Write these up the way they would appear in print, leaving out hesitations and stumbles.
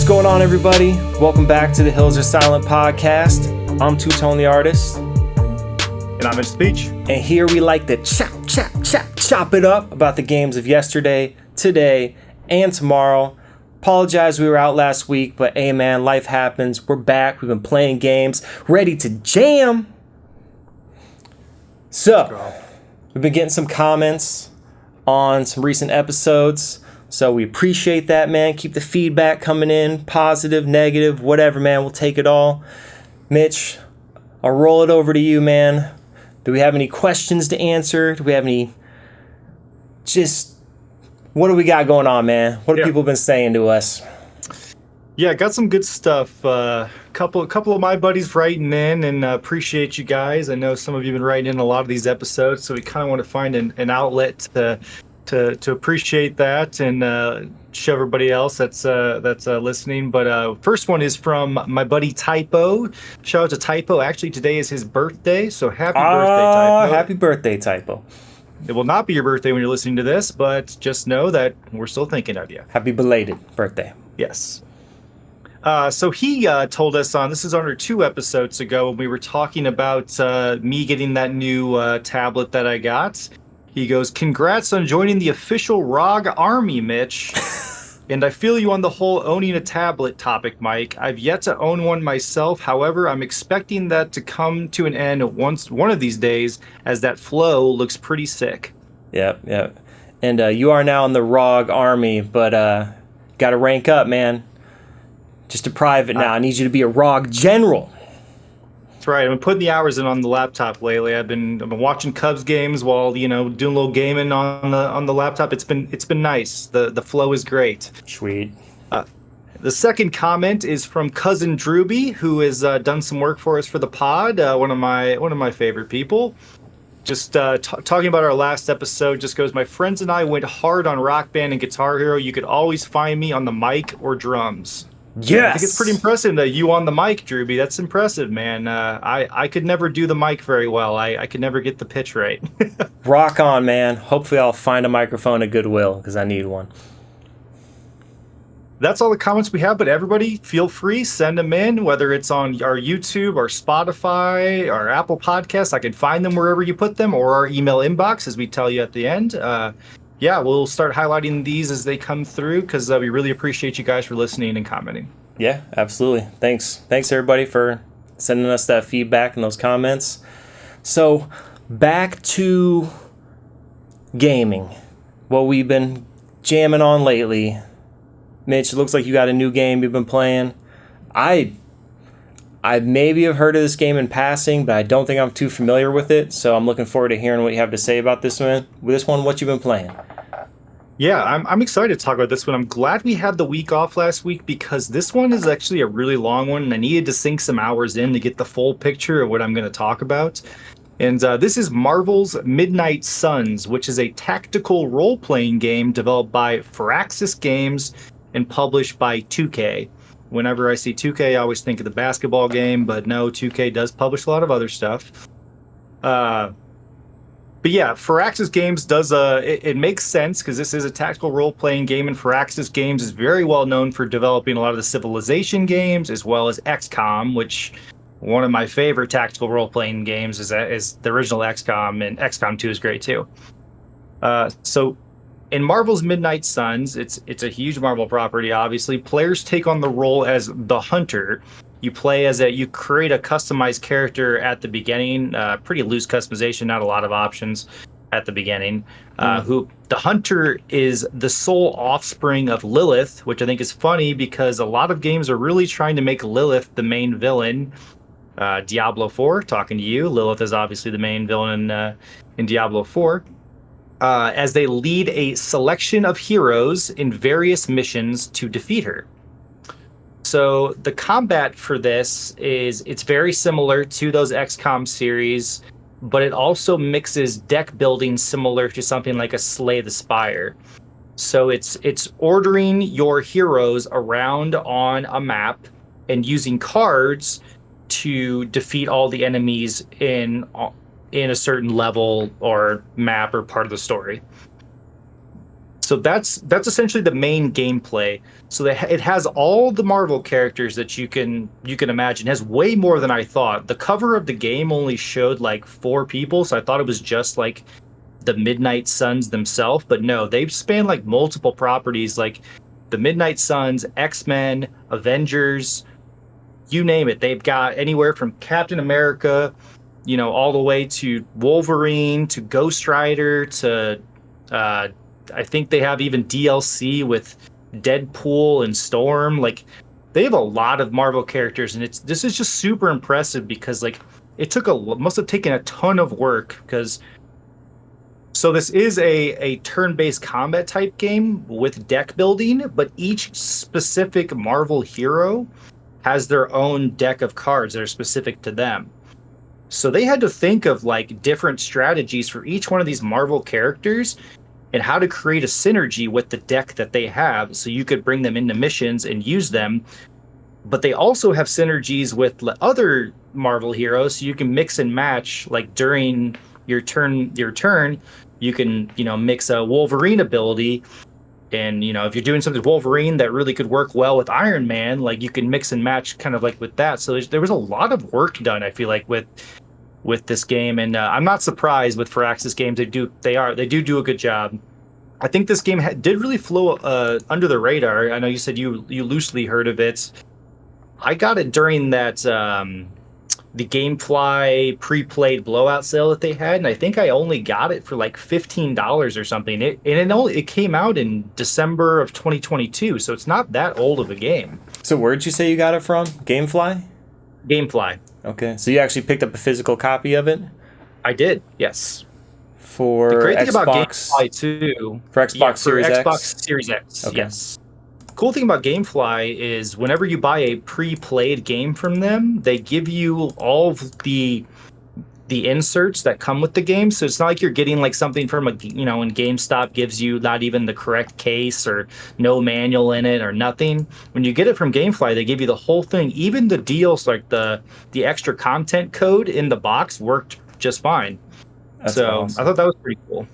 going on, everybody? Welcome back to the Hills Are Silent podcast. I'm Two-Tone the Artist. And I'm Mitch Speech. And here we like to chop it up about the games of yesterday, today, and tomorrow. Apologize we were out last week, but hey man, life happens. We're back. We've been playing games, ready to jam. So, we've been getting some comments on some recent episodes. So we appreciate that, man. Keep the feedback coming in, positive, negative, whatever, man. We'll take it all. Mitch, I'll roll it over to you, man. Do we have any questions to answer? Do we have any... what do we got going on, man? What have people been saying to us? Yeah, got some good stuff. Couple of my buddies writing in, and appreciate you guys. I know some of you have been writing in a lot of these episodes, so we kind of want to find an outlet to appreciate that and show everybody else that's listening. But first one is from my buddy Typo. Shout out to Typo. Actually, today is his birthday, so happy birthday, Typo. Happy birthday, Typo. It will not be your birthday when you're listening to this, but just know that we're still thinking of you. Happy belated birthday. Yes. So he told us this is under 2 episodes ago when we were talking about me getting that new tablet that I got. He goes, "Congrats on joining the official ROG Army, Mitch." And I feel you on the whole owning a tablet topic, Mike. I've yet to own one myself. However, I'm expecting that to come to an end one of these days, as that flow looks pretty sick. Yep. And you are now in the ROG Army, but got to rank up, man. Just a private now. I need you to be a ROG General. That's right. I've been putting the hours in on the laptop lately. I've been watching Cubs games while doing a little gaming on the laptop. It's been nice. The flow is great. Sweet. The second comment is from cousin Drewby, who has done some work for us for the pod. One of my favorite people. Just talking about our last episode. Just goes, my friends and I went hard on Rock Band and Guitar Hero. You could always find me on the mic or drums. Yes. I think it's pretty impressive that you on the mic, Drewby. That's impressive, man. I could never do the mic very well. I could never get the pitch right. Rock on, man. Hopefully I'll find a microphone at Goodwill, because I need one. That's all the comments we have, but everybody feel free, send them in, whether it's on our YouTube, our Spotify, our Apple Podcasts. I can find them wherever you put them, or our email inbox, as we tell you at the end. We'll start highlighting these as they come through, because we really appreciate you guys for listening and commenting. Yeah, absolutely. Thanks everybody for sending us that feedback and those comments. So back to gaming, what we've been jamming on lately. Mitch, it looks like you got a new game you've been playing. I maybe have heard of this game in passing, but I don't think I'm too familiar with it. So I'm looking forward to hearing what you have to say about this one. What you've been playing? Yeah, I'm excited to talk about this one. I'm glad we had the week off last week, because this one is actually a really long one, and I needed to sink some hours in to get the full picture of what I'm going to talk about. And this is Marvel's Midnight Suns, which is a tactical role-playing game developed by Firaxis Games and published by 2K. Whenever I see 2K, I always think of the basketball game, but no, 2K does publish a lot of other stuff. But yeah, Firaxis Games does it makes sense, because this is a tactical role-playing game, and Firaxis Games is very well known for developing a lot of the Civilization games, as well as XCOM, which one of my favorite tactical role-playing games is the original XCOM, and XCOM 2 is great too. So in Marvel's Midnight Suns, it's a huge Marvel property, obviously. Players take on the role as the Hunter. You play you create a customized character at the beginning, pretty loose customization, not a lot of options at the beginning. Who the Hunter is the sole offspring of Lilith, which I think is funny, because a lot of games are really trying to make Lilith the main villain. Diablo 4, talking to you. Lilith is obviously the main villain in Diablo 4. As they lead a selection of heroes in various missions to defeat her. So the combat for this it's very similar to those XCOM series, but it also mixes deck building similar to something like a Slay the Spire. So it's ordering your heroes around on a map and using cards to defeat all the enemies in a certain level or map or part of the story. So that's essentially the main gameplay. So it has all the Marvel characters that you can imagine. It has way more than I thought. The cover of the game only showed like 4 people, so I thought it was just like the Midnight Suns themselves, but no, they've spanned like multiple properties, like the Midnight Suns, X-Men, Avengers, you name it. They've got anywhere from Captain America, all the way to Wolverine, to Ghost Rider, to I think they have even DLC with Deadpool and Storm. Like, they have a lot of Marvel characters, and this is just super impressive because like it must have taken a ton of work because. So this is a turn-based combat type game with deck building, but each specific Marvel hero has their own deck of cards that are specific to them. So they had to think of like different strategies for each one of these Marvel characters and how to create a synergy with the deck that they have so you could bring them into missions and use them. But they also have synergies with other Marvel heroes, so you can mix and match like during your turn you can mix a Wolverine ability, and if you're doing something with Wolverine that really could work well with Iron Man, like you can mix and match kind of like with that. So there was a lot of work done, I feel like, with this game, and I'm not surprised with Firaxis games. They do a good job. I think this game did really flow under the radar. I know you said you loosely heard of it. I got it during that the GameFly pre-played blowout sale that they had, and I think I only got it for like $15 or something. It came out in December of 2022, so it's not that old of a game. So where'd you say you got it from? GameFly? GameFly. Okay, so you actually picked up a physical copy of it? I did, yes. For the great thing Xbox, about GameFly too. For Xbox Series X? Xbox Series X, okay. Yes. Cool thing about GameFly is whenever you buy a pre-played game from them, they give you all of the inserts that come with the game. So it's not like you're getting like something from when GameStop gives you not even the correct case or no manual in it or nothing. When you get it from GameFly, they give you the whole thing. Even the deals, like the extra content code in the box, worked just fine. That's so awesome. I thought that was pretty cool.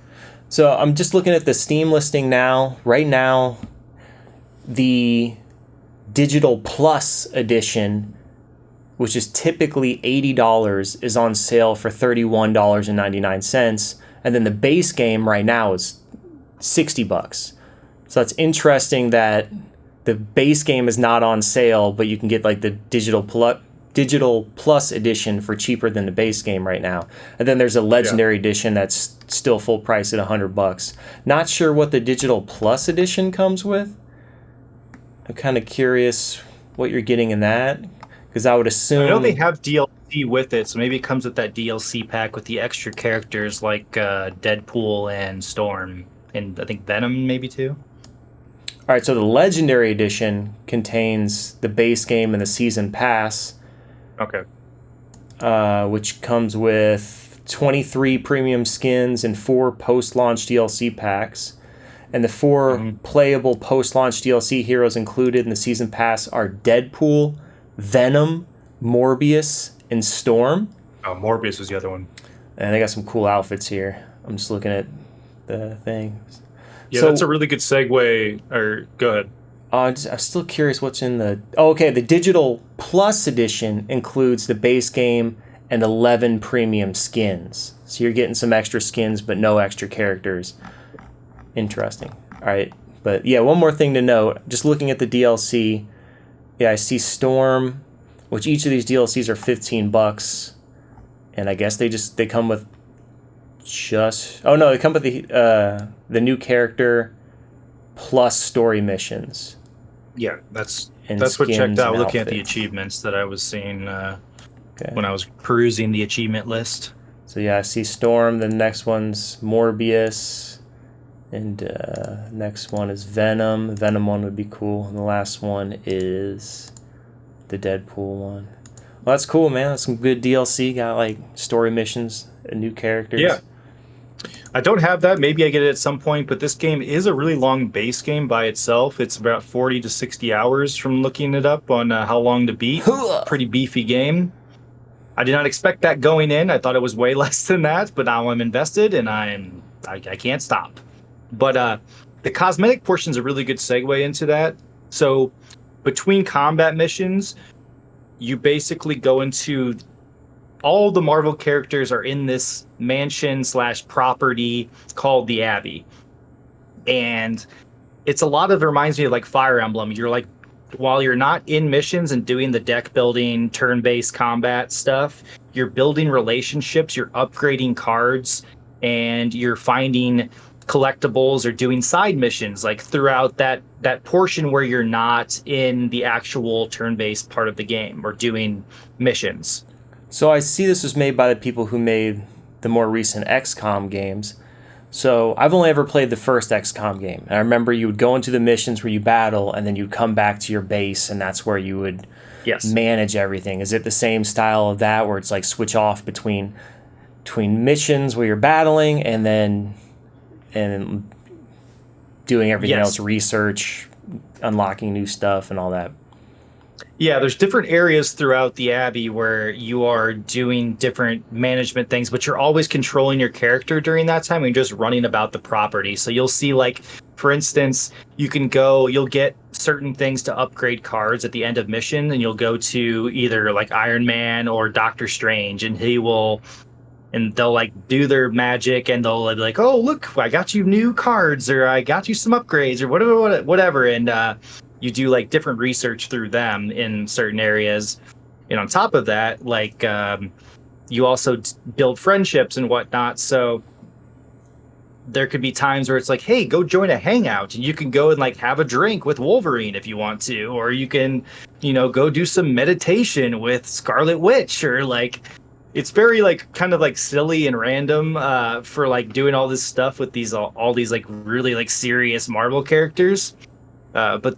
So I'm just looking at the Steam listing now. Right now, the Digital Plus edition, which is typically $80, is on sale for $31.99. And then the base game right now is $60. So that's interesting that the base game is not on sale, but you can get like the Digital Plus edition for cheaper than the base game right now. And then there's a Legendary edition that's still full price at $100. Not sure what the Digital Plus edition comes with. I'm kind of curious what you're getting in that, because I would assume... I know they have DLC with it, so maybe it comes with that DLC pack with the extra characters like Deadpool and Storm, and I think Venom maybe too. All right, so the Legendary Edition contains the base game and the Season Pass. Okay. Which comes with 23 premium skins and 4 post-launch DLC packs. And the 4 playable post-launch DLC heroes included in the Season Pass are Deadpool, Venom, Morbius, and Storm. Oh, Morbius was the other one. And they got some cool outfits here. I'm just looking at the thing. Yeah, so, that's a really good segue. Or go ahead. I'm still curious what's in the... Oh, okay, the Digital Plus edition includes the base game and 11 premium skins. So you're getting some extra skins, but no extra characters. Interesting. All right. But yeah, one more thing to note. Just looking at the DLC, yeah, I see Storm, which each of these DLCs are $15. And I guess they come with just... Oh, no, they come with the new character plus story missions. Yeah, that's what checked out looking at the achievements that I was seeing when I was perusing the achievement list. So yeah, I see Storm. The next one's Morbius. And next one is Venom. Venom one would be cool. And the last one is the Deadpool one. Well, that's cool, man. That's some good DLC. Got like story missions and new characters. Yeah. I don't have that. Maybe I get it at some point, but this game is a really long base game by itself. It's about 40 to 60 hours from looking it up on how long to beat. Pretty beefy game. I did not expect that going in. I thought it was way less than that, but now I'm invested and I can't stop. But the cosmetic portion is a really good segue into that. So between combat missions, you basically go into all the Marvel characters are in this mansion / property called the Abbey. And it's a lot of, it reminds me of like Fire Emblem. You're like, while you're not in missions and doing the deck building, turn-based combat stuff, you're building relationships, you're upgrading cards, and you're finding collectibles or doing side missions like throughout that portion where you're not in the actual turn-based part of the game or doing missions. So I see this was made by the people who made the more recent XCOM games. So I've only ever played the first XCOM game. And I remember you would go into the missions where you battle, and then you'd come back to your base, and that's where you would manage everything. Is it the same style of that, where it's like switch off between missions where you're battling and then doing everything else, research, unlocking new stuff, and all that? Yeah, there's different areas throughout the Abbey where you are doing different management things, but you're always controlling your character during that time and just running about the property. So you'll see, like, for instance, you'll get certain things to upgrade cards at the end of mission, and you'll go to either like Iron Man or Doctor Strange, and they'll like do their magic, and they'll be like, oh, look, I got you new cards, or I got you some upgrades, or whatever. And, you do like different research through them in certain areas. And on top of that, like you also build friendships and whatnot. So there could be times where it's like, hey, go join a hangout, and you can go and like have a drink with Wolverine if you want to, or you can, go do some meditation with Scarlet Witch, or like, it's very like kind of like silly and random for like doing all this stuff with all these like really like serious Marvel characters. But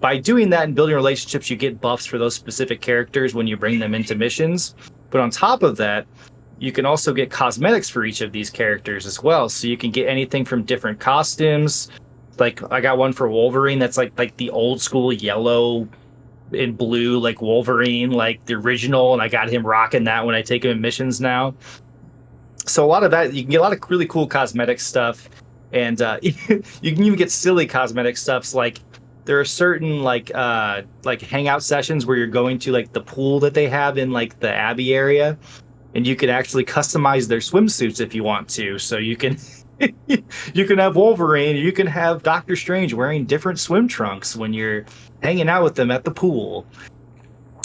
by doing that and building relationships, you get buffs for those specific characters when you bring them into missions. But on top of that, you can also get cosmetics for each of these characters as well. So you can get anything from different costumes. Like I got one for Wolverine that's like the old school yellow and blue, like Wolverine, like the original. And I got him rocking that when I take him in missions now. So a lot of that, you can get a lot of really cool cosmetic stuff. And you can even get silly cosmetic stuffs. Like there are certain like hangout sessions where you're going to like the pool that they have in like the Abbey area, and you can actually customize their swimsuits if you want to. So you can you can have Wolverine, you can have Doctor Strange wearing different swim trunks when you're hanging out with them at the pool.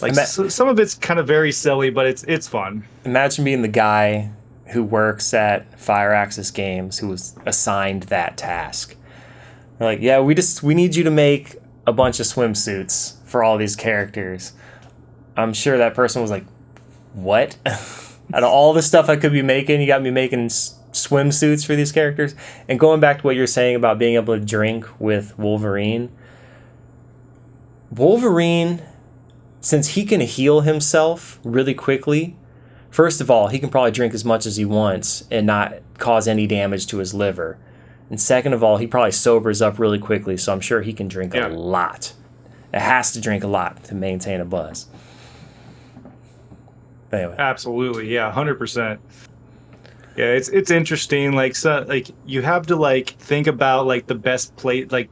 Like some of it's kind of very silly, but it's fun. Imagine being the guy who works at Fire Axis Games who was assigned that task. They're like, yeah, we need you to make a bunch of swimsuits for all these characters. I'm sure that person was like, what? Out of all the stuff I could be making, you got me making swimsuits for these characters? And going back to what you're saying about being able to drink with Wolverine, since he can heal himself really quickly, first of all, he can probably drink as much as he wants and not cause any damage to his liver. And second of all, he probably sobers up really quickly, so I'm sure he can drink a lot. It has to drink a lot to maintain a buzz. But anyway. Absolutely, yeah, 100%. Yeah, it's interesting. Like, so, like you have to like think about like the best play, like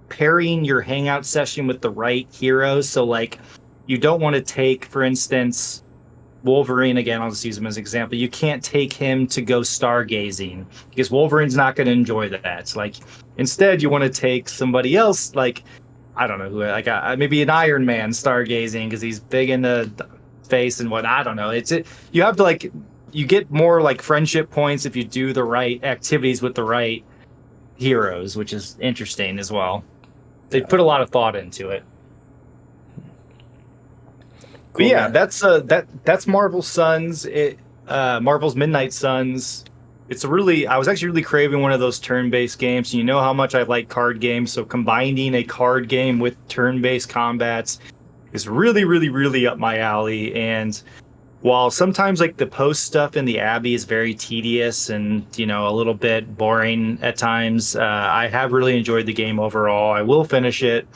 pairing your hangout session with the right heroes. So like, you don't want to take, for instance, Wolverine again. I'll just use him as an example. You can't take him to go stargazing because Wolverine's not going to enjoy that. Like, instead, you want to take somebody else. Like, I don't know who. Like, maybe an Iron Man stargazing because he's big in the face and what. I don't know. You have to like. You get more like friendship points if you do the right activities with the right heroes, which is interesting as well. They put a lot of thought into it. But yeah, that's Marvel's Suns. Marvel's Midnight Suns. I was actually really craving one of those turn-based games. You know how much I like card games, so combining a card game with turn-based combats is really, really, really up my alley. And while sometimes like the post stuff in the Abbey is very tedious and a little bit boring at times, I have really enjoyed the game overall. I will finish it.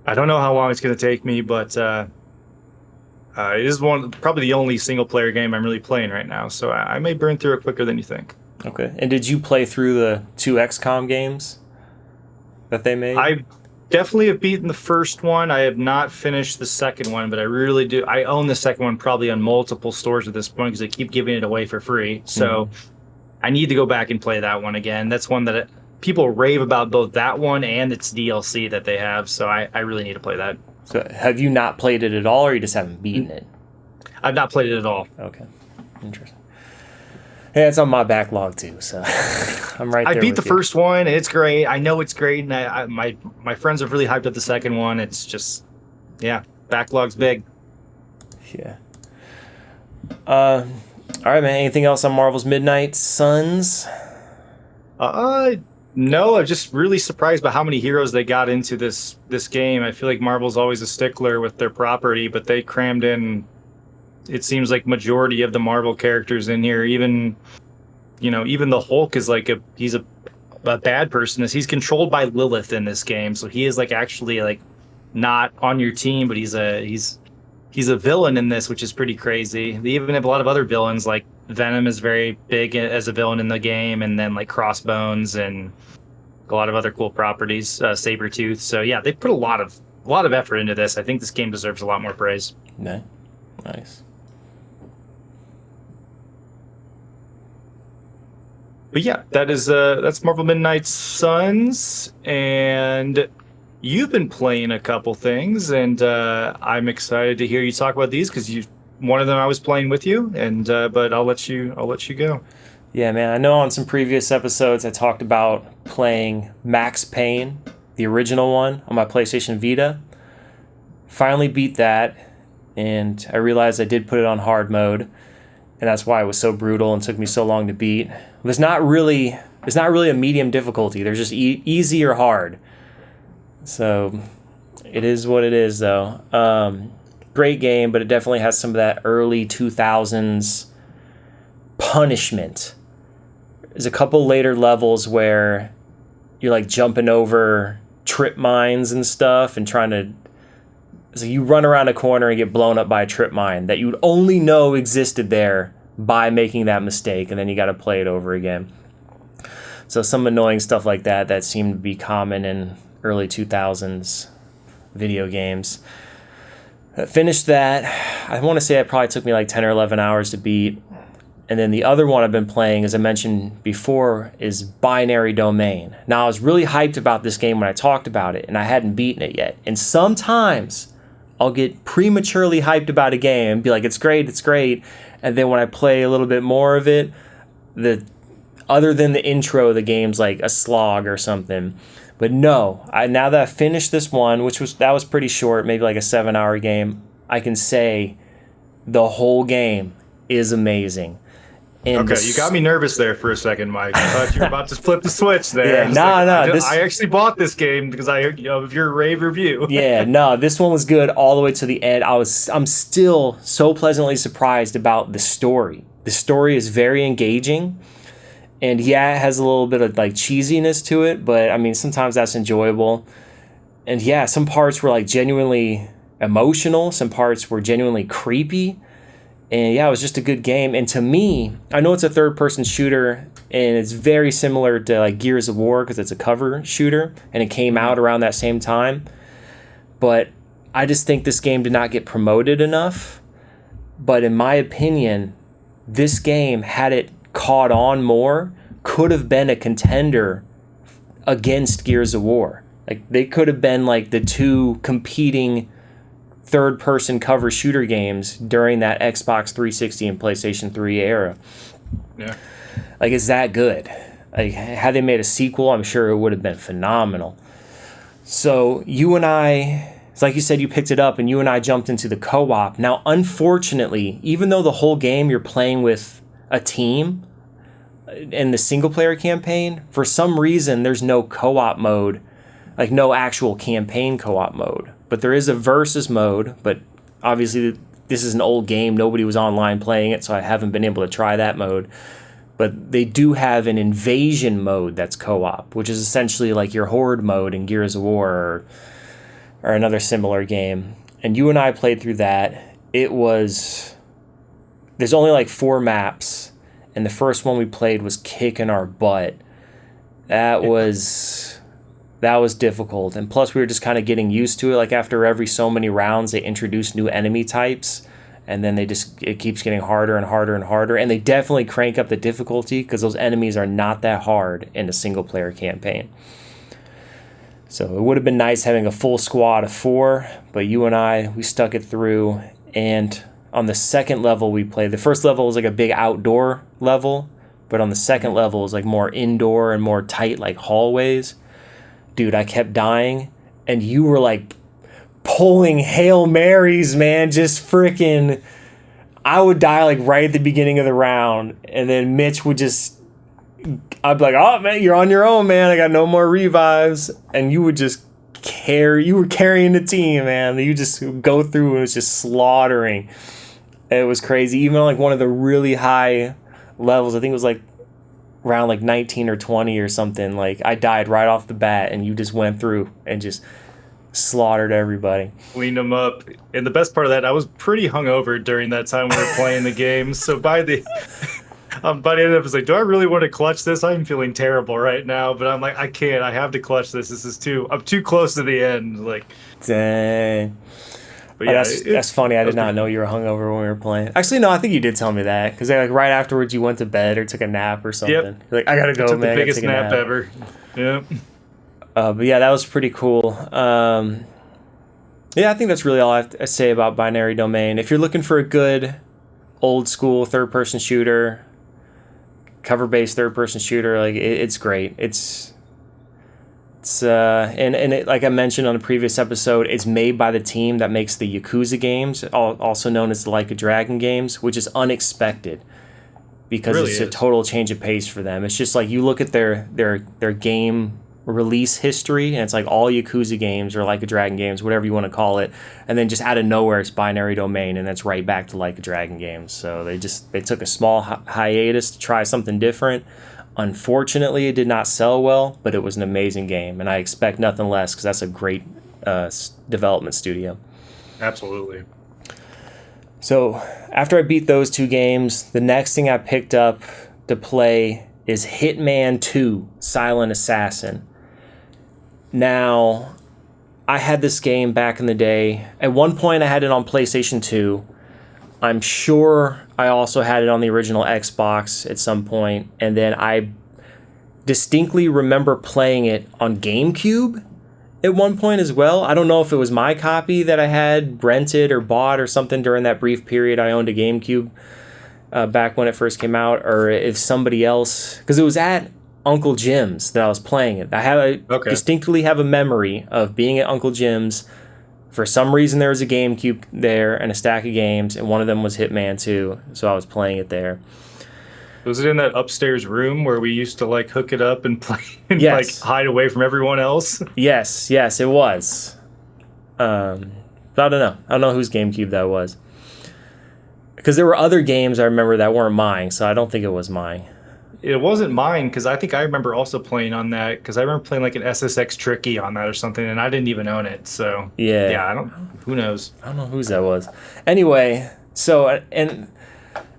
I don't know how long it's going to take me, but it is probably the only single player game I'm really playing right now, so I may burn through it quicker than you think. Okay. And did you play through the 2 XCOM games that they made? I definitely have beaten the first one. I have not finished the second one, but I really do. I own the second one probably on multiple stores at this point because they keep giving it away for free. So I need to go back and play that one again. That's one that people rave about, both that one and its DLC that they have. So I really need to play that. So have you not played it at all, or you just haven't beaten it? I've not played it at all. Okay. Interesting. Yeah, it's on my backlog too, so I'm right there. I beat the with you. first one. It's great. I know it's great, and my friends have really hyped up the second one. It's just, yeah, backlog's big. Yeah. All right, man. Anything else on Marvel's Midnight Suns? No, I'm just really surprised by how many heroes they got into this game. I feel like Marvel's always a stickler with their property, but they crammed in, it seems like, majority of the Marvel characters in here. Even the Hulk is like he's a bad person. He's controlled by Lilith in this game, so he is like actually like not on your team, but he's a villain in this, which is pretty crazy. They even have a lot of other villains, like Venom is very big as a villain in the game, and then like Crossbones and a lot of other cool properties, Sabretooth. So yeah, they put a lot of effort into this. I think this game deserves a lot more praise. No. Nice. But yeah, that's Marvel Midnight Suns, and you've been playing a couple things, and I'm excited to hear you talk about these because one of them I was playing with you, and but I'll let you go. Yeah, man. I know on some previous episodes I talked about playing Max Payne, the original one, on my PlayStation Vita. Finally beat that, and I realized I did put it on hard mode, and that's why it was so brutal and took me so long to beat. It's not really a medium difficulty. There's just easy or hard. So it is what it is, though. Great game, but it definitely has some of that early 2000s punishment. There's a couple later levels where you're like jumping over trip mines and stuff and so you run around a corner and get blown up by a trip mine that you would only know existed there by making that mistake, and then you got to play it over again. So some annoying stuff like that seemed to be common in early 2000s video games. Finished that. I want to say it probably took me like 10 or 11 hours to beat. And then the other one I've been playing, as I mentioned before, is Binary Domain. Now, I was really hyped about this game when I talked about it, and I hadn't beaten it yet. And sometimes I'll get prematurely hyped about a game and be like, it's great. And then when I play a little bit more of it, other than the intro, the game's like a slog or something. But no, now that I finished this one, that was pretty short, maybe like a 7-hour game, I can say the whole game is amazing. And okay, you got me nervous there for a second, Mike. I thought you were about to flip the switch there. Yeah, I actually bought this game because of your rave review. Yeah, no, this one was good all the way to the end. I'm still so pleasantly surprised about the story. The story is very engaging. And yeah, it has a little bit of like cheesiness to it, but I mean, sometimes that's enjoyable. And yeah, some parts were like genuinely emotional. Some parts were genuinely creepy. And yeah, it was just a good game. And to me, I know it's a third-person shooter, and it's very similar to like Gears of War because it's a cover shooter, and it came out around that same time. But I just think this game did not get promoted enough. But in my opinion, this game, had it caught on more, could have been a contender against Gears of War. Like, they could have been like the two competing third-person cover shooter games during that Xbox 360 and PlayStation 3 era. Yeah. Like, it's that good. Like, had they made a sequel, I'm sure it would have been phenomenal. So you and I, it's like you said, you picked it up and you and I jumped into the co-op. Now, unfortunately, even though the whole game you're playing with a team in the single-player campaign, for some reason there's no co-op mode, like no actual campaign co-op mode. But there is a versus mode, but obviously this is an old game. Nobody was online playing it, so I haven't been able to try that mode. But they do have an invasion mode that's co-op, which is essentially like your horde mode in Gears of War or another similar game. And you and I played through that. There's only like 4 maps, and the first one we played was kicking our butt. That was difficult, and plus we were just kind of getting used to it. Like after every so many rounds, they introduce new enemy types, and then it keeps getting harder and harder and harder. And they definitely crank up the difficulty because those enemies are not that hard in a single player campaign. So it would have been nice having a full squad of 4, but you and I, we stuck it through. And on the second level we played, the first level was like a big outdoor level, but on the second level was like more indoor and more tight, like hallways. Dude, I kept dying, and you were like pulling Hail Marys, man, just freaking. I would die like right at the beginning of the round, and then Mitch would just, I'd be like, oh man, you're on your own, man, I got no more revives, and you would just you were carrying the team, man. You just go through and it was just slaughtering. It was crazy. Even on like one of the really high levels, I think it was like around like 19 or 20 or something, like I died right off the bat, and you just went through and just slaughtered everybody. Cleaned them up. And the best part of that, I was pretty hungover during that time we were playing the game. So by the end of it, I was like, do I really want to clutch this? I'm feeling terrible right now, but I'm like, I can't. I have to clutch this. I'm too close to the end. Like, dang. But yeah, that's funny. I did not know you were hungover when we were playing. Actually, no, I think you did tell me that, because like right afterwards you went to bed or took a nap or something. Yep. You're like, I gotta go, took man. The biggest nap ever. Yep. But yeah, that was pretty cool. Yeah, I think that's really all I have to say about Binary Domain. If you're looking for a good old school third-person shooter, cover-based third-person shooter, like it's great. It's like I mentioned on a previous episode, it's made by the team that makes the Yakuza games, also known as the Like a Dragon games, which is unexpected because it's a total change of pace for them. It's just like you look at their game release history, and it's like all Yakuza games or Like a Dragon games, whatever you want to call it, and then just out of nowhere it's Binary Domain, and that's right back to Like a Dragon games. So they took a small hiatus to try something different. Unfortunately, it did not sell well, but it was an amazing game, and I expect nothing less because that's a great development studio. Absolutely. So after I beat those 2 games, the next thing I picked up to play is Hitman 2: Silent Assassin. Now, I had this game back in the day. At one point, I had it on PlayStation 2. I'm sure I also had it on the original Xbox at some point, and then I distinctly remember playing it on GameCube at one point as well. I don't know if it was my copy that I had rented or bought or something during that brief period I owned a GameCube back when it first came out, or if somebody else, because it was at Uncle Jim's that I was playing it. Distinctly have a memory of being at Uncle Jim's. For some reason, there was a GameCube there and a stack of games, and one of them was Hitman 2, so I was playing it there. Was it in that upstairs room where we used to like hook it up and play and like hide away from everyone else? Yes, it was. I don't know whose GameCube that was. Because there were other games I remember that weren't mine, so I don't think it was mine. It wasn't mine, because I think I remember also playing on that, because I remember playing like an SSX Tricky on that or something, and I didn't even own it. So yeah, who knows? I don't know whose that was. Anyway, so, and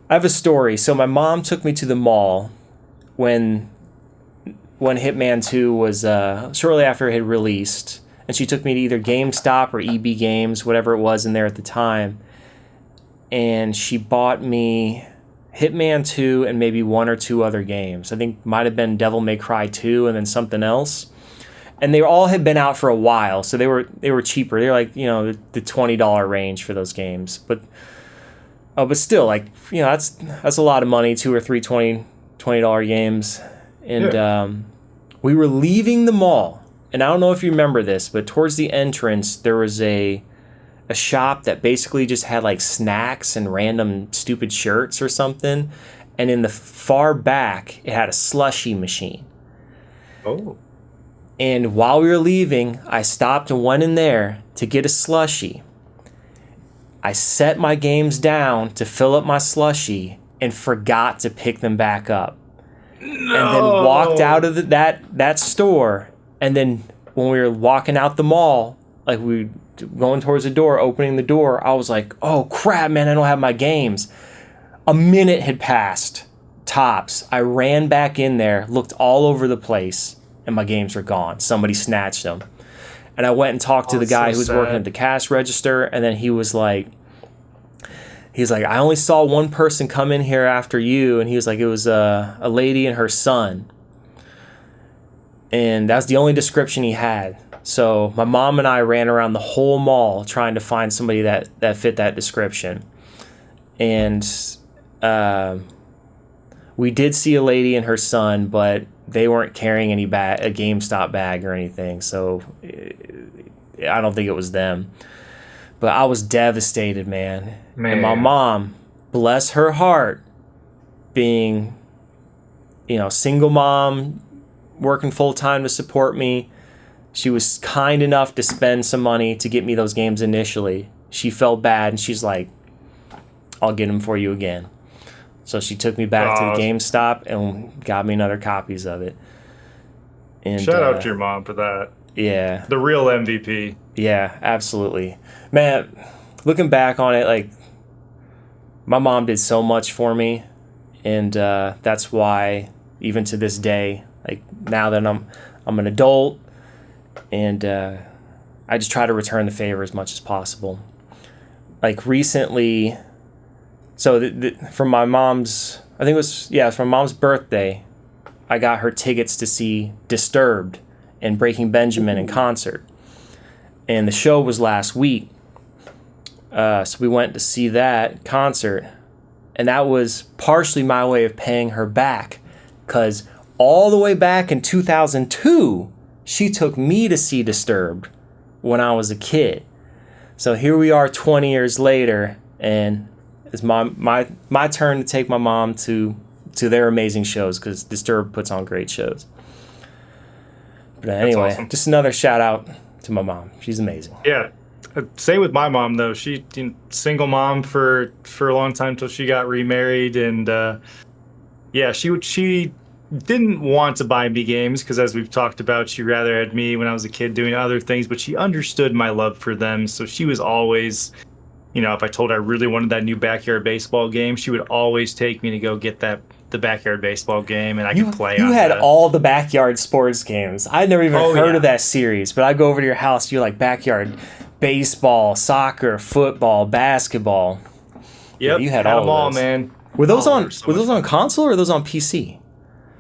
I have a story. So my mom took me to the mall when Hitman 2 was shortly after it had released, and she took me to either GameStop or EB Games, whatever it was in there at the time, and she bought me Hitman 2 and maybe 1 or 2 other games. I think might have been Devil May Cry 2 and then something else. And they all had been out for a while, so they were cheaper. They were like, the $20 range for those games. But still, like, that's a lot of money, 2 or 3 $20 games. And we were leaving the mall. And I don't know if you remember this, but towards the entrance there was a shop that basically just had like snacks and random stupid shirts or something, and in the far back it had a slushie machine. Oh. And while we were leaving, I stopped and went in there to get a slushie. I set my games down to fill up my slushie and forgot to pick them back up. No. And then walked out of that store, and then when we were walking out the mall, like we going towards the door, opening the door, I was like, oh crap, man, I don't have my games. A minute had passed tops. I ran back in there, looked all over the place, and my games were gone. Somebody snatched them. And I went and talked to the guy who was working at the cash register, and then he was like, I only saw one person come in here after you, and he was like, it was a lady and her son. And that's the only description he had. So my mom and I ran around the whole mall trying to find somebody that fit that description. And we did see a lady and her son, but they weren't carrying a GameStop bag or anything. So I don't think it was them. But I was devastated, man. And my mom, bless her heart, being, single mom, working full time to support me, she was kind enough to spend some money to get me those games initially. She felt bad, and she's like, I'll get them for you again. So she took me back to the GameStop and got me another copies of it. And shout out to your mom for that. Yeah. The real MVP. Yeah, absolutely. Man, looking back on it, like, my mom did so much for me, and that's why, even to this day, like, now that I'm an adult, and I just try to return the favor as much as possible. Like, recently, so from my mom's, I think it was, from mom's birthday, I got her tickets to see Disturbed and Breaking Benjamin in concert. And the show was last week. So we went to see that concert. And that was partially my way of paying her back. Because all the way back in 2002, she took me to see Disturbed when I was a kid. So here we are 20 years later, and it's my turn to take my mom to their amazing shows, because Disturbed puts on great shows. But anyway, awesome. Just another shout out to my mom. She's amazing. Yeah. Same with my mom, though. She single mom for a long time till she got remarried, and she didn't want to buy me games because, as we've talked about, she rather had me when I was a kid doing other things, but she understood my love for them. So she was always, if I told her I really wanted that new backyard baseball game, she would always take me to go get the backyard baseball game, and I could play. You had all the backyard sports games. I'd never even heard of that series, but I'd go over to your house. You like backyard baseball, soccer, football, basketball. Yep, yeah, you had all them all, man. Were those on console or were those on PC?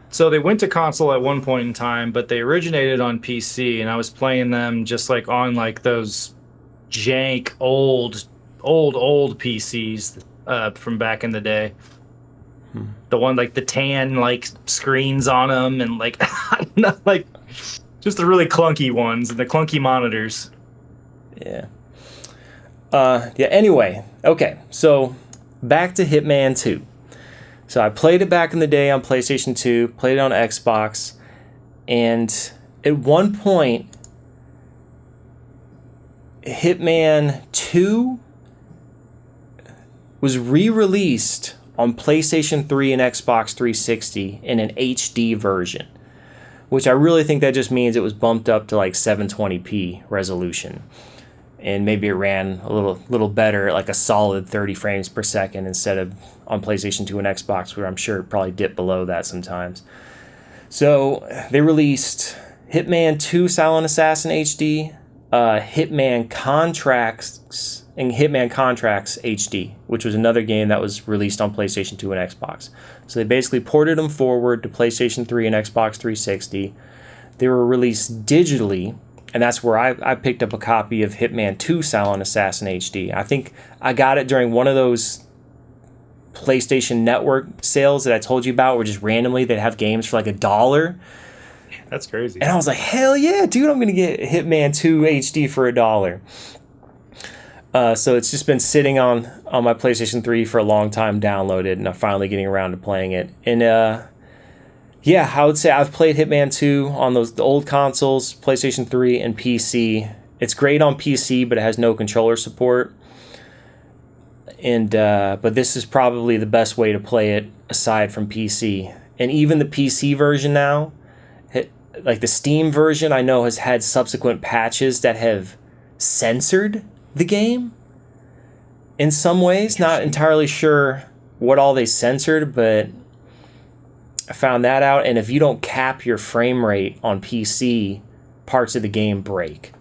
So they went to console at one point in time, but they originated on PC, and I was playing them just like on like those jank old PCs from back in the day. The one like the tan like screens on them, and like like just the really clunky ones and the clunky monitors. Yeah. Anyway, okay. So back to Hitman 2. So I played it back in the day on PlayStation 2, played it on Xbox, and at one point, Hitman 2 was re-released on PlayStation 3 and Xbox 360 in an HD version, which I really think that just means it was bumped up to like 720p resolution. And maybe it ran a little better, like a solid 30 frames per second instead of on PlayStation 2 and Xbox, where I'm sure it probably dipped below that sometimes. So they released Hitman 2 Silent Assassin HD, Hitman Contracts, and Hitman Contracts HD, which was another game that was released on PlayStation 2 and Xbox. So they basically ported them forward to PlayStation 3 and Xbox 360. They were released digitally, and that's where I picked up a copy of Hitman 2 Silent Assassin HD. I think I got it during one of those PlayStation Network sales that I told you about, where just randomly they'd have games for like $1. That's crazy. And I was like, hell yeah, dude, I'm going to get Hitman 2 HD for $1. So it's just been sitting on my PlayStation 3 for a long time, downloaded, and I'm finally getting around to playing it. And I would say I've played Hitman 2 on the old consoles, PlayStation 3 and PC. It's great on PC, but it has no controller support. And but this is probably the best way to play it aside from PC. And even the PC version now, like the Steam version, I know has had subsequent patches that have censored the game in some ways. Not entirely sure what all they censored, but I found that out, and if you don't cap your frame rate on PC, parts of the game break.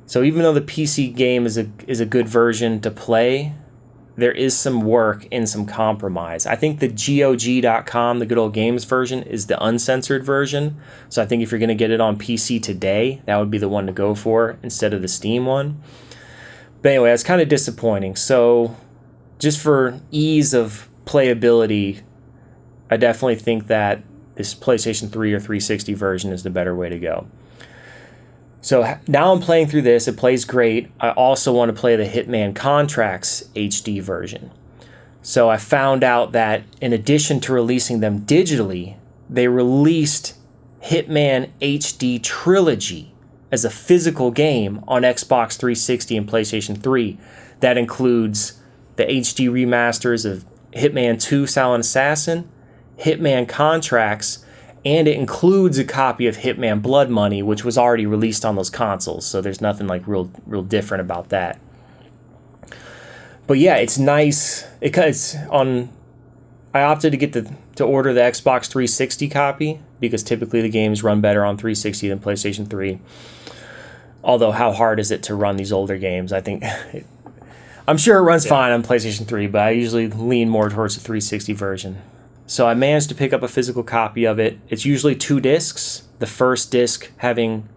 So even though the PC game is a good version to play, there is some work and some compromise. I think the GOG.com, the Good Old Games version, is the uncensored version. So I think if you're going to get it on PC today, that would be the one to go for instead of the Steam one. But anyway, it's kind of disappointing. So just for ease of playability, I definitely think that this PlayStation 3 or 360 version is the better way to go. So now I'm playing through this. It plays great. I also want to play the Hitman Contracts HD version. So I found out that in addition to releasing them digitally, they released Hitman HD Trilogy as a physical game on Xbox 360 and PlayStation 3. That includes the HD remasters of Hitman 2 Silent Assassin, Hitman Contracts, and it includes a copy of Hitman Blood Money, which was already released on those consoles, so there's nothing like real different about that. But yeah, it's nice because I opted to order the Xbox 360 copy because typically the games run better on 360 than PlayStation 3. Although how hard is it to run these older games? I think I'm sure it runs fine on PlayStation 3, but I usually lean more towards the 360 version. So I managed to pick up a physical copy of it. It's usually 2 discs. The first disc having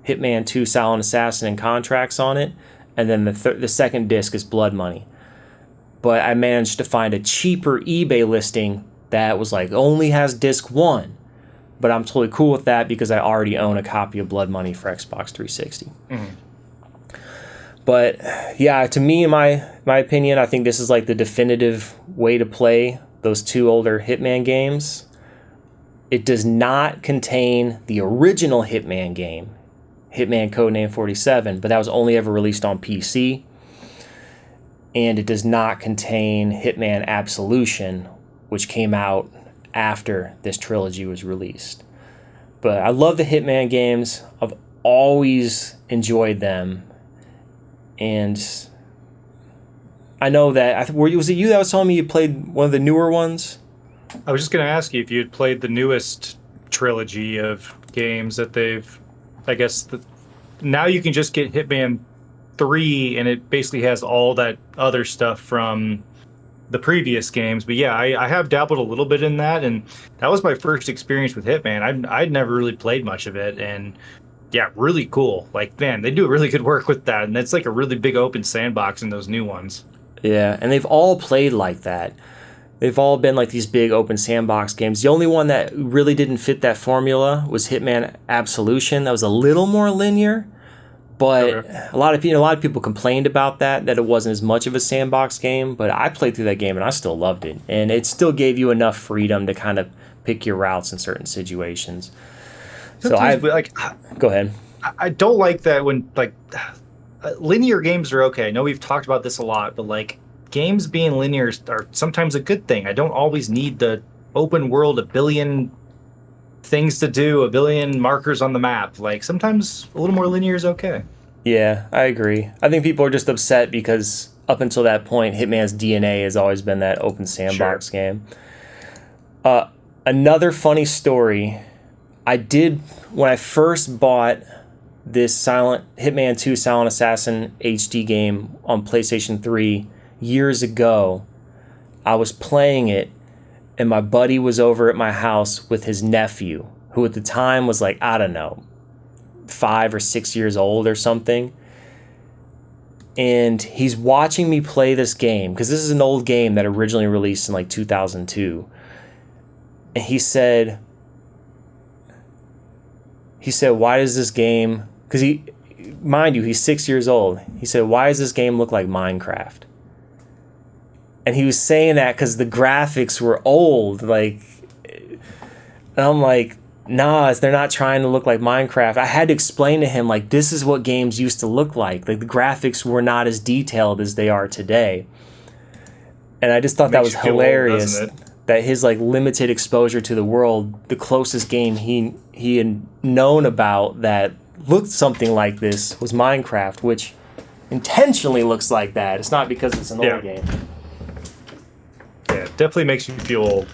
Hitman 2 Silent Assassin and Contracts on it, and then the second disc is Blood Money. But I managed to find a cheaper eBay listing that was like only has disc 1. But I'm totally cool with that because I already own a copy of Blood Money for Xbox 360. Mm-hmm. But yeah, to me, in my opinion, I think this is like the definitive way to play those 2 older Hitman games. It does not contain the original Hitman game, Hitman Codename 47, but that was only ever released on PC. And it does not contain Hitman Absolution, which came out after this trilogy was released. But I love the Hitman games. I've always enjoyed them. And I know that, was it you that was telling me you played one of the newer ones? I was just going to ask you if you had played the newest trilogy of games that they've, I guess, now you can just get Hitman 3, and it basically has all that other stuff from the previous games. But yeah, I have dabbled a little bit in that, and that was my first experience with Hitman. I'd never really played much of it, and yeah, really cool. Like, man, they do really good work with that, and it's like a really big open sandbox in those new ones. Yeah, and they've all played like that. They've all been like these big open sandbox games. The only one that really didn't fit that formula was Hitman Absolution. That was a little more linear, but a lot of people complained about that it wasn't as much of a sandbox game. But I played through that game and I still loved it, and it still gave you enough freedom to kind of pick your routes in certain situations. Sometimes, go ahead. I don't like that when linear games are okay. I know we've talked about this a lot, but like games being linear are sometimes a good thing. I don't always need the open world, a billion things to do, a billion markers on the map. Like sometimes a little more linear is okay. Yeah, I agree. I think people are just upset because up until that point, Hitman's DNA has always been that open sandbox game. Another funny story, when I first bought this Hitman 2 Silent Assassin HD game on PlayStation 3 years ago, I was playing it, and my buddy was over at my house with his nephew, who at the time was like, I don't know, 5 or 6 years old or something. And he's watching me play this game, because this is an old game that originally released in like 2002. And he said, why does this game, because mind you, he's 6 years old. He said, why does this game look like Minecraft? And he was saying that because the graphics were old. And I'm like, nah, they're not trying to look like Minecraft. I had to explain to him, like, this is what games used to look like. Like, the graphics were not as detailed as they are today. And I just thought that was hilarious. Old, that his like limited exposure to the world, the closest game he had known about that looked something like this was Minecraft, which intentionally looks like that. It's not because it's an old game. Yeah, it definitely makes you feel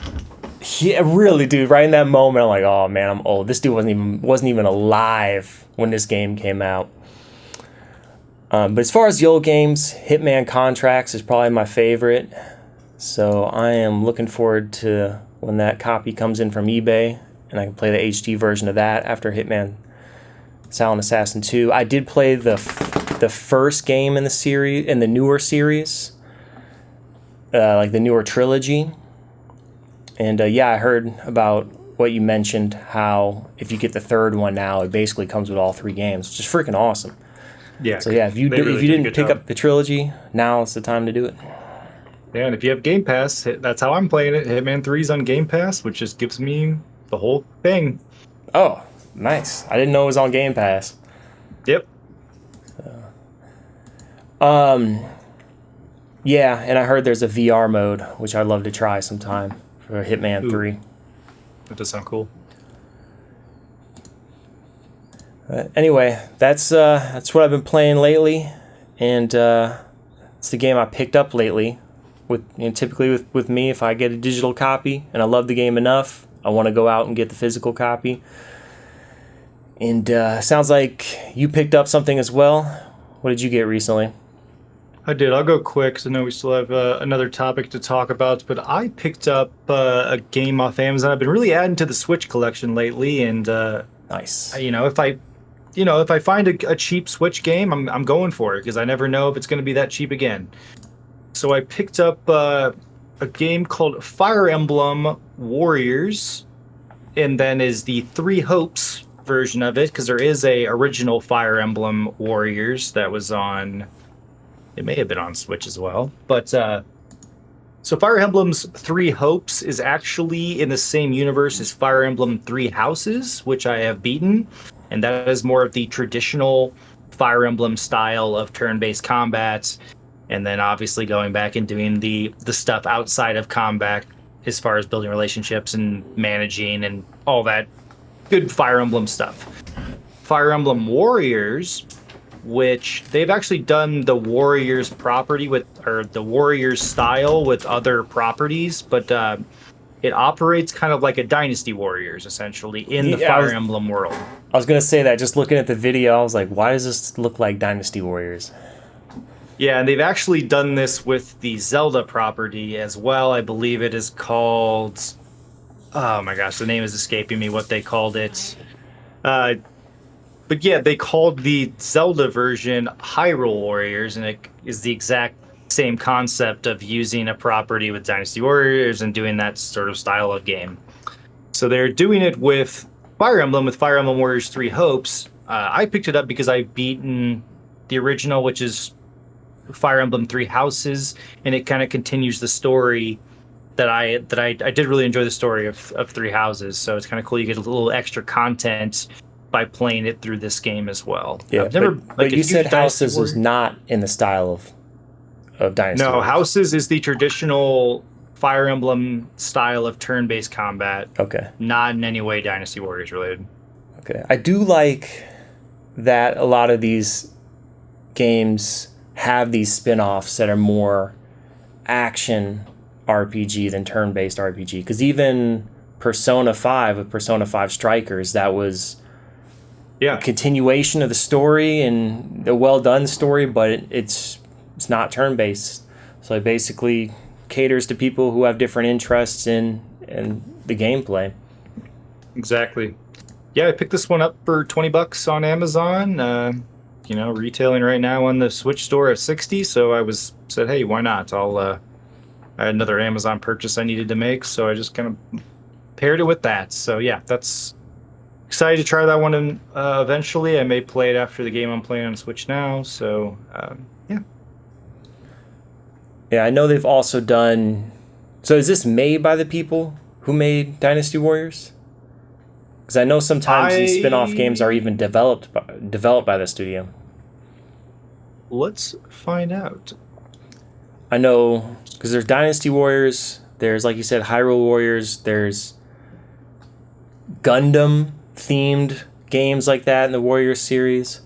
Yeah, really, dude. Right in that moment, I'm like, oh man, I'm old. This dude wasn't even alive when this game came out. But as far as the old games, Hitman Contracts is probably my favorite. So I am looking forward to when that copy comes in from eBay and I can play the HD version of that after Hitman Silent Assassin 2. I did play the first game in the series, in the newer series, like the newer trilogy. And yeah, I heard about what you mentioned, how if you get the third one now, it basically comes with all three games, which is freaking awesome. Yeah. So yeah, if you didn't pick up the trilogy, now is the time to do it. Yeah, and if you have Game Pass, that's how I'm playing it. Hitman 3's on Game Pass, which just gives me the whole thing. Oh, nice. I didn't know it was on Game Pass. Yep. Yeah, and I heard there's a VR mode, which I'd love to try sometime for Hitman 3. That does sound cool. Anyway, that's what I've been playing lately, and it's the game I picked up lately. Typically with me, if I get a digital copy and I love the game enough, I want to go out and get the physical copy. And sounds like you picked up something as well. What did you get recently? I did. I'll go quick because I know we still have another topic to talk about. But I picked up a game off Amazon. I've been really adding to the Switch collection lately, and Nice. if I find a cheap Switch game, I'm going for it because I never know if it's going to be that cheap again. So I picked up a game called Fire Emblem Warriors, and then is the Three Hopes version of it because there is a original Fire Emblem Warriors that was on. It may have been on Switch as well, but so Fire Emblem's Three Hopes is actually in the same universe as Fire Emblem Three Houses, which I have beaten, and that is more of the traditional Fire Emblem style of turn-based combat. And then obviously going back and doing the stuff outside of combat as far as building relationships and managing and all that good Fire Emblem stuff. Fire Emblem Warriors, which they've actually done the Warriors property or the Warriors style with other properties, but it operates kind of like a Dynasty Warriors essentially in the Fire Emblem world. I was going to say that just looking at the video, I was like, why does this look like Dynasty Warriors? Yeah, and they've actually done this with the Zelda property as well. I believe it is called... Oh my gosh, the name is escaping me what they called it. But yeah, they called the Zelda version Hyrule Warriors, and it is the exact same concept of using a property with Dynasty Warriors and doing that sort of style of game. So they're doing it with Fire Emblem, with Fire Emblem Warriors 3 Hopes. I picked it up because I've beaten the original, which is Fire Emblem Three Houses, and it kind of continues the story that I did really enjoy the story of Three Houses. So it's kind of cool. You get a little extra content by playing it through this game as well. Yeah, but you said Houses was not in the style of Dynasty. No, Warriors. Houses is the traditional Fire Emblem style of turn-based combat. Okay. Not in any way Dynasty Warriors related. Okay. I do like that a lot of these games have these spin-offs that are more action RPG than turn-based RPG. Because even Persona 5 with Persona 5 Strikers, that was a continuation of the story and a well-done story, but it's not turn-based. So it basically caters to people who have different interests in the gameplay. Exactly. Yeah, I picked this one up for $20 on Amazon. Retailing right now on the Switch store at $60. So I said, hey, why not? I had another Amazon purchase I needed to make, so I just kind of paired it with that. So yeah, that's excited to try that one eventually. I may play it after the game I'm playing on Switch now. So yeah. Yeah, I know they've also done. So is this made by the people who made Dynasty Warriors? Because I know sometimes these spin-off games are even developed by the studio. Let's find out. I know, because there's Dynasty Warriors, there's, like you said, Hyrule Warriors, there's Gundam-themed games like that in the Warriors series.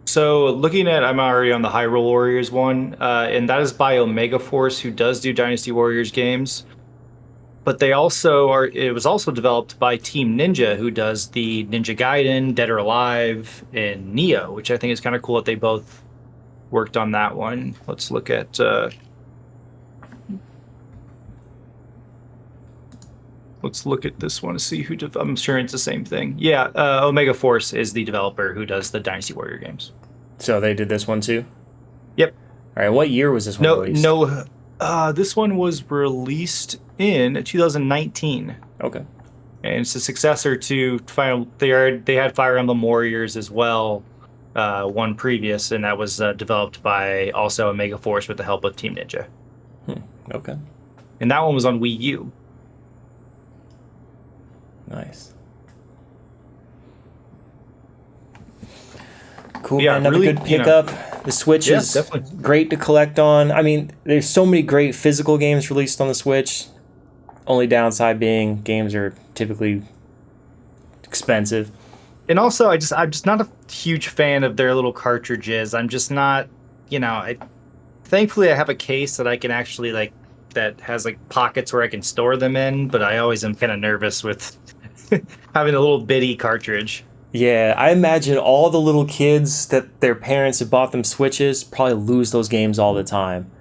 So looking at, I'm already on the Hyrule Warriors one, and that is by Omega Force, who does do Dynasty Warriors games. but they also are. It was also developed by Team Ninja, who does the Ninja Gaiden, Dead or Alive, and Neo, which I think is kind of cool that they both worked on that one. Let's look at. Let's look at this one to see who. I'm sure it's the same thing. Yeah, Omega Force is the developer who does the Dynasty Warrior games. So they did this one too? Yep. All right, what year was this one released? This one was released in 2019. Okay. And it's a successor to They had Fire Emblem Warriors as well, one previous, and that was developed by also Omega Force with the help of Team Ninja. Okay. And that one was on Wii U. Nice. Cool, Yeah, man. Another really, good pickup. The Switch is definitely great to collect on. I mean, there's so many great physical games released on the Switch. Only downside being games are typically expensive. And also, I'm just not a huge fan of their little cartridges. I'm just not, thankfully I have a case that I can actually that has pockets where I can store them in, but I always am kind of nervous with having a little bitty cartridge. Yeah, I imagine all the little kids that their parents have bought them Switches probably lose those games all the time.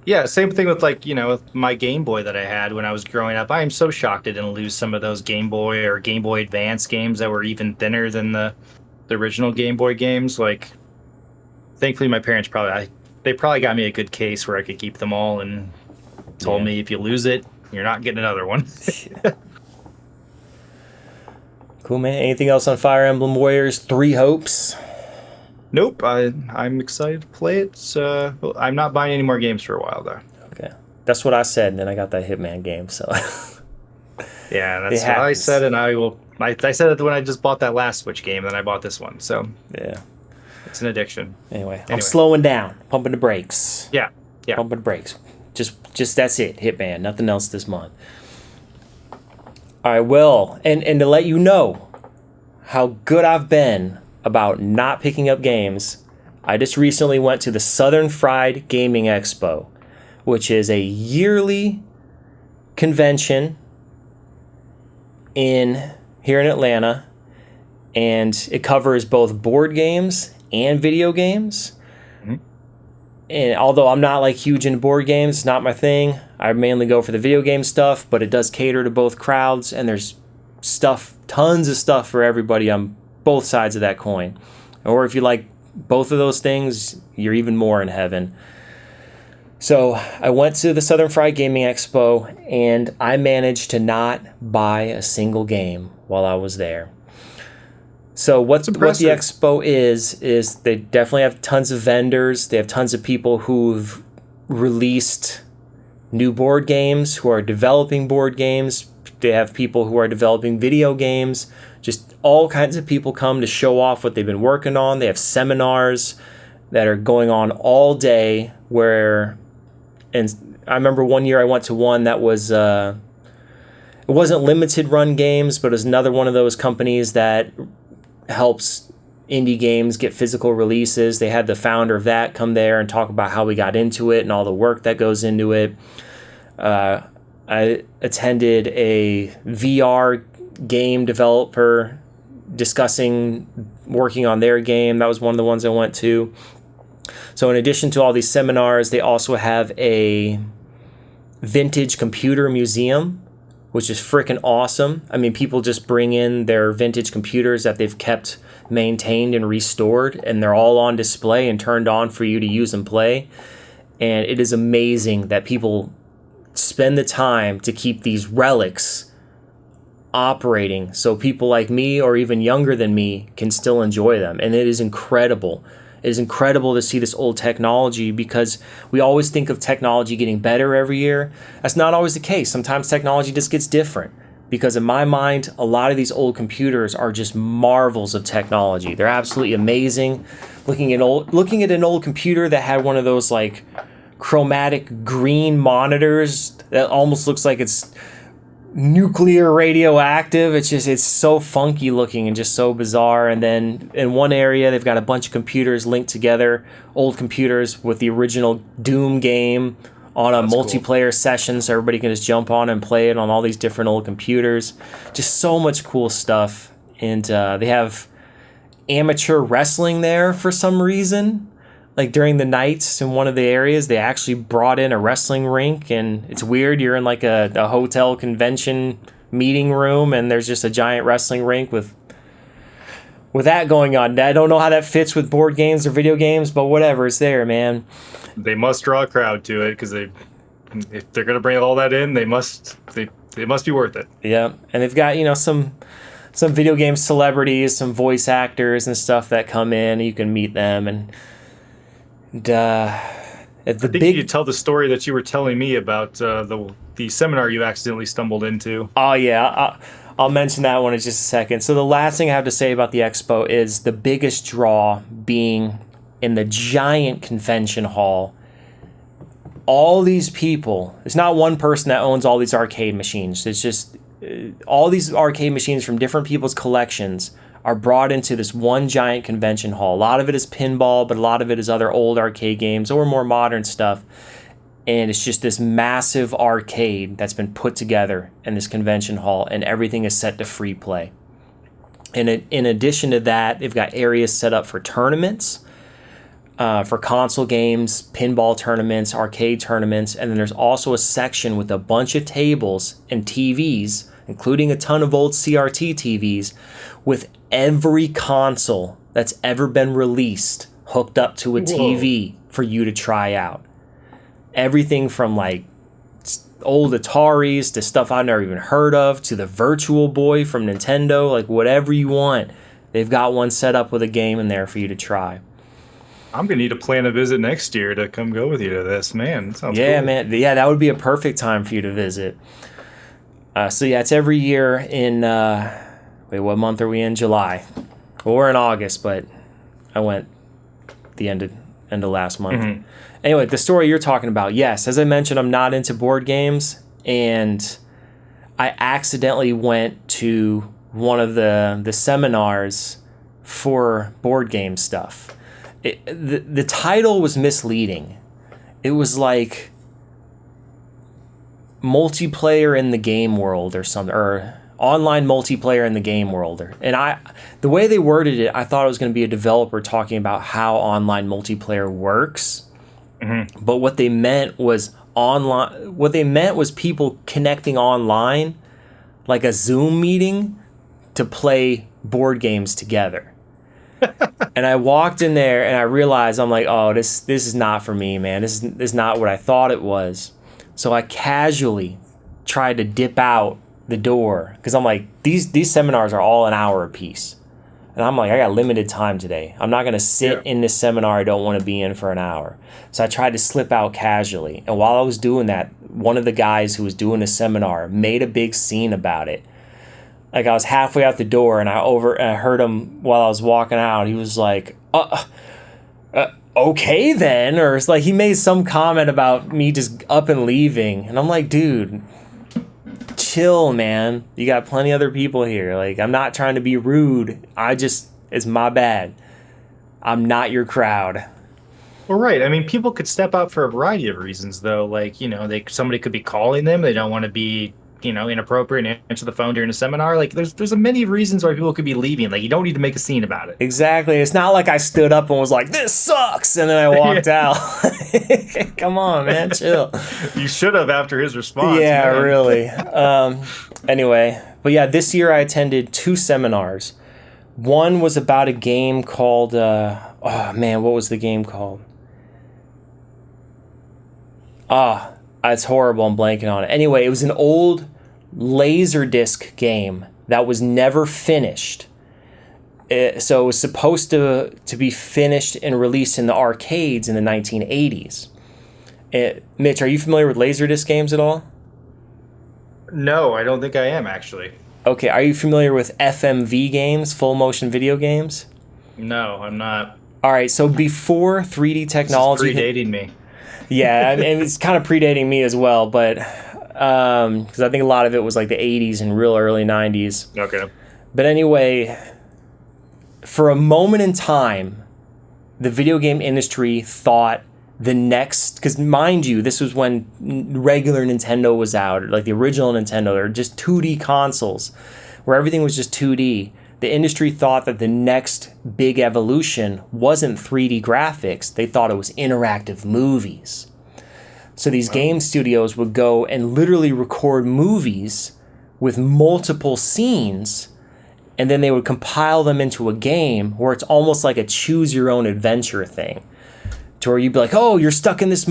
Yeah, same thing with with my Game Boy that I had when I was growing up. I am so shocked I didn't lose some of those Game Boy or Game Boy Advance games that were even thinner than the original Game Boy games. Thankfully my parents they probably got me a good case where I could keep them all and told me if you lose it, you're not getting another one. Cool, man. Anything else on Fire Emblem Warriors 3 Hopes? Nope. I'm excited to play it. I'm not buying any more games for a while, though. Okay. That's what I said, and then I got that Hitman game, so... Yeah, that's what I said, and I said it when I just bought that last Switch game, and then I bought this one, so... Yeah. It's an addiction. Anyway, I'm slowing down. Pumping the brakes. Yeah. Pumping the brakes. Just that's it. Hitman. Nothing else this month. All right, well, and to let you know how good I've been about not picking up games, I just recently went to the Southern Fried Gaming Expo, which is a yearly convention here in Atlanta, and it covers both board games and video games. And although I'm not huge into board games, it's not my thing. I mainly go for the video game stuff, but it does cater to both crowds, and there's tons of stuff for everybody on both sides of that coin. Or if you like both of those things, you're even more in heaven. So I went to the Southern Fried Gaming Expo, and I managed to not buy a single game while I was there. So what the expo is they definitely have tons of vendors. They have tons of people who've released new board games, who are developing board games. They have people who are developing video games. Just all kinds of people come to show off what they've been working on. They have seminars that are going on all day and I remember one year I went to one that was, it wasn't limited run games, but it was another one of those companies that helps indie games get physical releases. They had the founder of that come there and talk about how we got into it and all the work that goes into it. I attended a VR game developer discussing working on their game. That was one of the ones I went to. So in addition to all these seminars, they also have a vintage computer museum, which is freaking awesome. I mean, people just bring in their vintage computers that they've kept maintained and restored, and they're all on display and turned on for you to use and play. And it is amazing that people spend the time to keep these relics operating so people like me or even younger than me can still enjoy them. And it is incredible. It is incredible to see this old technology, because we always think of technology getting better every year. That's not always the case. Sometimes technology just gets different, because in my mind, a lot of these old computers are just marvels of technology. They're absolutely amazing. Looking at an old computer that had one of those chromatic green monitors that almost looks like it's nuclear radioactive. It's so funky looking and just so bizarre. And then in one area, they've got a bunch of computers linked together, old computers with the original Doom game on a That's cool. multiplayer session, so everybody can just jump on and play it on all these different old computers. Just so much cool stuff. And they have amateur wrestling there for some reason. Like during the nights in one of the areas, they actually brought in a wrestling rink, and it's weird. You're in like a hotel convention meeting room, and there's just a giant wrestling rink with that going on. I don't know how that fits with board games or video games, but whatever, it's there, man. They must draw a crowd to it because if they're gonna bring all that in, they must be worth it. Yeah, and they've got some video game celebrities, some voice actors and stuff that come in. You can meet them, and I think you could tell the story that you were telling me about the seminar you accidentally stumbled into. Oh yeah, I'll mention that one in just a second. So the last thing I have to say about the expo is the biggest draw being in the giant convention hall. All these people, it's not one person that owns all these arcade machines. It's just all these arcade machines from different people's collections are brought into this one giant convention hall. A lot of it is pinball, but a lot of it is other old arcade games or more modern stuff. And it's just this massive arcade that's been put together in this convention hall, and everything is set to free play. And in addition to that, they've got areas set up for tournaments, for console games, pinball tournaments, arcade tournaments, and then there's also a section with a bunch of tables and TVs, including a ton of old CRT TVs, with every console that's ever been released hooked up to a TV for you to try out. Everything from like old Ataris to stuff I've never even heard of to the Virtual Boy from Nintendo, like whatever you want. They've got one set up with a game in there for you to try. I'm gonna need to plan a visit next year to come go with you to this, man. Sounds yeah, cool. man. Yeah, that would be a perfect time for you to visit. So yeah, it's every year in wait, what month are we in? July. Well, we're in August, but I went the end of last month. Mm-hmm. Anyway, the story you're talking about, yes, as I mentioned, I'm not into board games, and I accidentally went to one of the seminars for board game stuff. The title was misleading. It was like multiplayer in the game world or something, or online multiplayer in the game world. And the way they worded it, I thought it was going to be a developer talking about how online multiplayer works. Mm-hmm. But what they meant was online. What they meant was people connecting online, like a Zoom meeting, to play board games together. And I walked in there and I realized, I'm like, oh, this is not for me, man. This is not what I thought it was. So I casually tried to dip out the door because I'm like, these seminars are all an hour apiece. And I'm like, I got limited time today. I'm not going to sit in this seminar I don't want to be in for an hour. So I tried to slip out casually. And while I was doing that, one of the guys who was doing the seminar made a big scene about it. Like I was halfway out the door and I heard him while I was walking out. He was like, okay then. Or it's like he made some comment about me just up and leaving. And I'm like, dude, chill, man. You got plenty of other people here. Like, I'm not trying to be rude. It's my bad. I'm not your crowd. Well, right. I mean, people could step out for a variety of reasons, though. Like, somebody could be calling them. They don't want to be, inappropriate and answer the phone during a seminar. Like, there's many reasons why people could be leaving. Like, you don't need to make a scene about it. Exactly. It's not like I stood up and was like, this sucks, and then I walked out. Come on, man. Chill. You should have after his response. Yeah, man. really. Anyway, but yeah, this year I attended 2 seminars. One was about a game called, what was the game called? It's horrible. I'm blanking on it. Anyway, it was an old Laserdisc game that was never finished. So it was supposed to be finished and released in the arcades in the 1980s. Mitch, are you familiar with Laserdisc games at all? No, I don't think I am, actually. Okay, are you familiar with FMV games, full motion video games? No, I'm not. All right, so before 3D technology... This is predating me. Yeah, and it's kind of predating me as well, but because I think a lot of it was like the 80s and real early 90s. Okay. But anyway, for a moment in time, the video game industry thought the next, because mind you, this was when regular Nintendo was out, like the original Nintendo, or just 2D consoles, where everything was just 2D. The industry thought that the next big evolution wasn't 3D graphics. They thought it was interactive movies. So these game studios would go and literally record movies with multiple scenes, and then they would compile them into a game where it's almost like a choose your own adventure thing. To where you'd be like, oh, you're stuck in this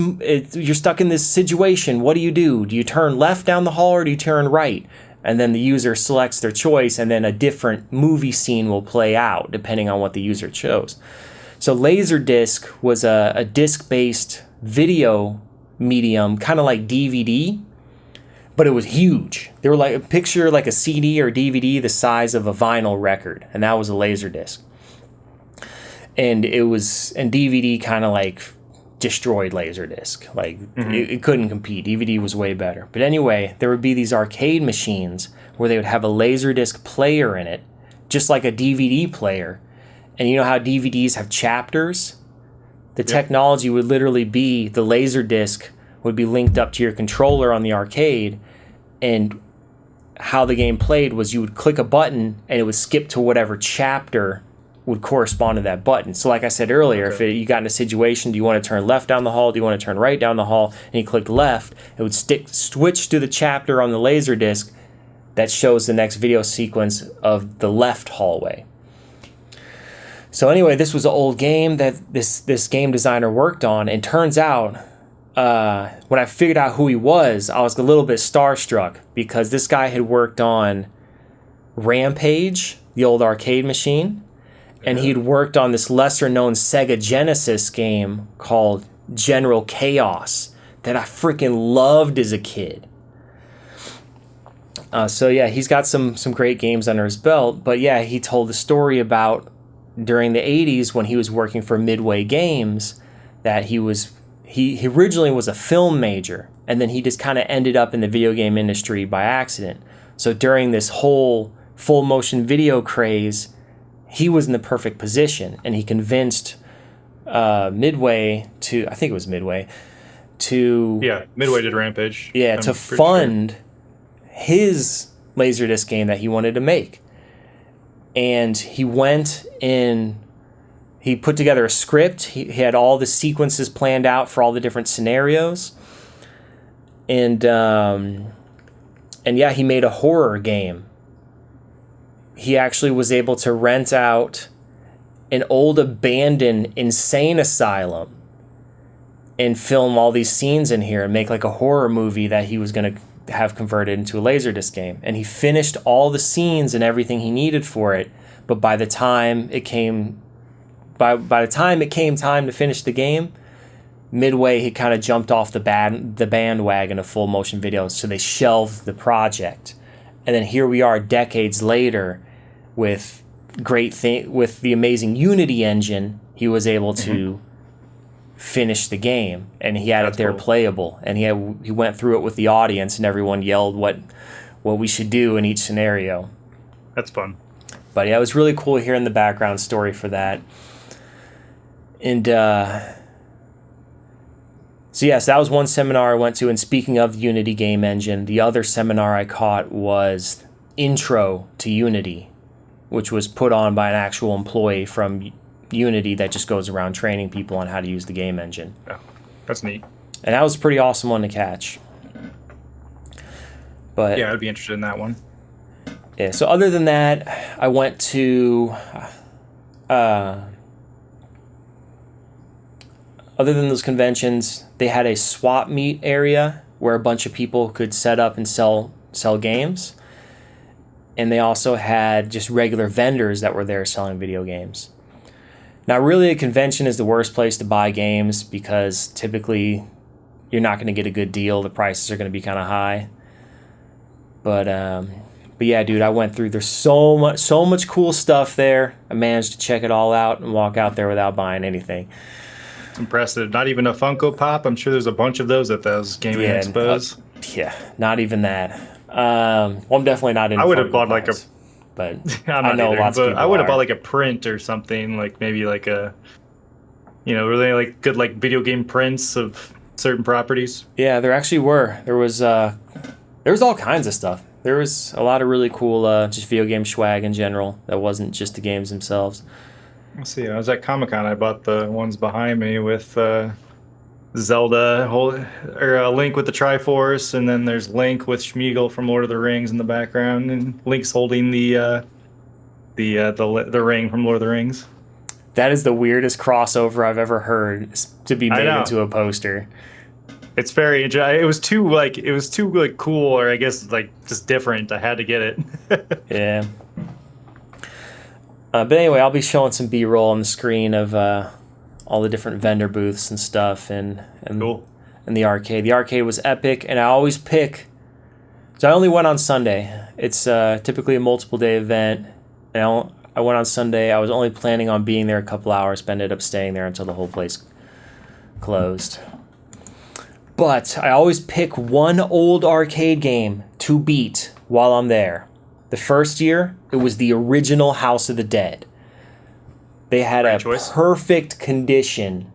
situation. What do you do? Do you turn left down the hall or do you turn right? And then the user selects their choice, and then a different movie scene will play out depending on what the user chose. So Laserdisc was a disc-based video medium, kind of like DVD, but it was huge. They were like, picture like a CD or DVD the size of a vinyl record, and that was a Laserdisc. And DVD kind of like destroyed Laserdisc. Like it couldn't compete. DVD was way better. But anyway, there would be these arcade machines where they would have a Laserdisc player in it, just like a DVD player. And you know how DVDs have chapters? The technology would literally be the Laserdisc would be linked up to your controller on the arcade, and how the game played was you would click a button and it would skip to whatever chapter would correspond to that button. So like I said earlier, if you got in a situation, do you want to turn left down the hall? Do you want to turn right down the hall? And you clicked left, it would switch to the chapter on the Laserdisc that shows the next video sequence of the left hallway. So anyway, this was an old game that this game designer worked on, and turns out when I figured out who he was, I was a little bit starstruck, because this guy had worked on Rampage, the old arcade machine, and he'd worked on this lesser-known Sega Genesis game called General Chaos that I freaking loved as a kid. So yeah, he's got some great games under his belt. But yeah, he told the story about during the 80s when he was working for Midway Games, that he originally was a film major, and then he just kind of ended up in the video game industry by accident. So during this whole full motion video craze, he was in the perfect position, and he convinced Midway to, I think it was Midway, to... Yeah, Midway did Rampage. Yeah, to fund his Laserdisc game that he wanted to make. And he went in, he put together a script, he had all the sequences planned out for all the different scenarios. And yeah, he made a horror game. He actually was able to rent out an old abandoned insane asylum and film all these scenes in here and make like a horror movie that he was going to have converted into a Laserdisc game. And he finished all the scenes and everything he needed for it, but by the time it came time to finish the game, Midway had kind of jumped off the bandwagon of full motion videos, so they shelved the project. And then here we are decades later with with the amazing Unity engine. He was able to finish the game, and he had it there playable, and he went through it with the audience, and everyone yelled what we should do in each scenario. That's fun. But yeah, it was really cool hearing the background story for that. And so yes, that was one seminar I went to. And speaking of Unity game engine, the other seminar I caught was Intro to Unity, which was put on by an actual employee from Unity that just goes around training people on how to use the game engine. Yeah, that's neat. And that was a pretty awesome one to catch. But yeah, I'd be interested in that one. Yeah, so other than that, I went to other than those conventions, they had a swap meet area where a bunch of people could set up and sell games. And they also had just regular vendors that were there selling video games. Now, really, a convention is the worst place to buy games because typically you're not going to get a good deal. The prices are going to be kind of high. But yeah, dude, I went through. There's so much cool stuff there. I managed to check it all out and walk out there without buying anything. It's impressive. Not even a Funko Pop. I'm sure there's a bunch of those at those gaming expos. Yeah, not even that. Well, I'm definitely not in. I would have bought like a, but I know lots of people I would have are. bought like a print or something, like maybe like a, were they like good like video game prints of certain properties? Yeah, there actually were. There was all kinds of stuff. There was a lot of really cool just video game swag in general that wasn't just the games themselves. Let's see. I was at Comic-Con. I bought the ones behind me with Zelda, Link with the Triforce, and then there's Link with Schmeagol from Lord of the Rings in the background, and Link's holding the ring from Lord of the Rings. That is the weirdest crossover I've ever heard to be made into a poster. It's very. It was too cool, or I guess like just different. I had to get it. Yeah. But anyway, I'll be showing some B-roll on the screen of all the different vendor booths and stuff, and cool. And the arcade. The arcade was epic, and I always pick. So I only went on Sunday. It's typically a multiple day event, and I went on Sunday. I was only planning on being there a couple hours, but ended up staying there until the whole place closed. But I always pick one old arcade game to beat while I'm there. The first year, it was the original House of the Dead. They had a perfect condition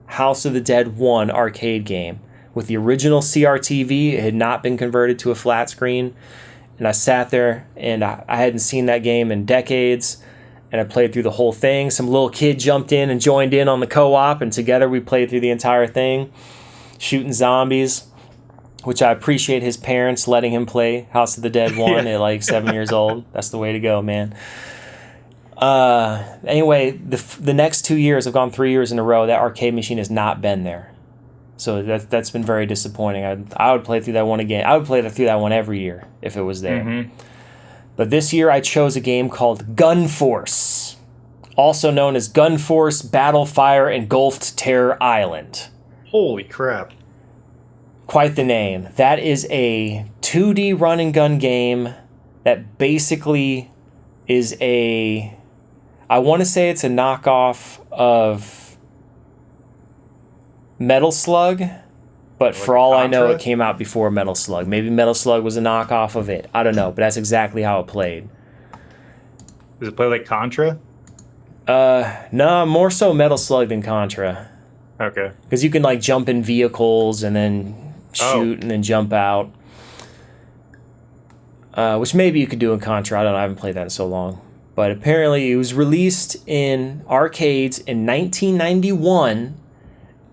House of the Dead 1 arcade game with the original CRTV. It had not been converted to a flat screen. And I sat there, and I hadn't seen that game in decades. And I played through the whole thing. Some little kid jumped in and joined in on the co-op, and together we played through the entire thing, shooting zombies, which I appreciate his parents letting him play House of the Dead 1 at like 7 years old. That's the way to go, man. Anyway, the next 2 years, I've gone 3 years in a row, that arcade machine has not been there. So that's been very disappointing. I would play through that one again. I would play through that one every year if it was there. Mm-hmm. But this year I chose a game called Gun Force, also known as Gun Force Battlefire Engulfed Terror Island. Holy crap. Quite the name. That is a 2D run and gun game that basically is I want to say it's a knockoff of Metal Slug, but for all I know, it came out before Metal Slug. Maybe Metal Slug was a knockoff of it. I don't know, but that's exactly how it played. Does it play like Contra? No, more so Metal Slug than Contra. Okay. Because you can like jump in vehicles and then shoot and then jump out. Which maybe you could do in Contra. I don't know. I haven't played that in so long. But apparently it was released in arcades in 1991.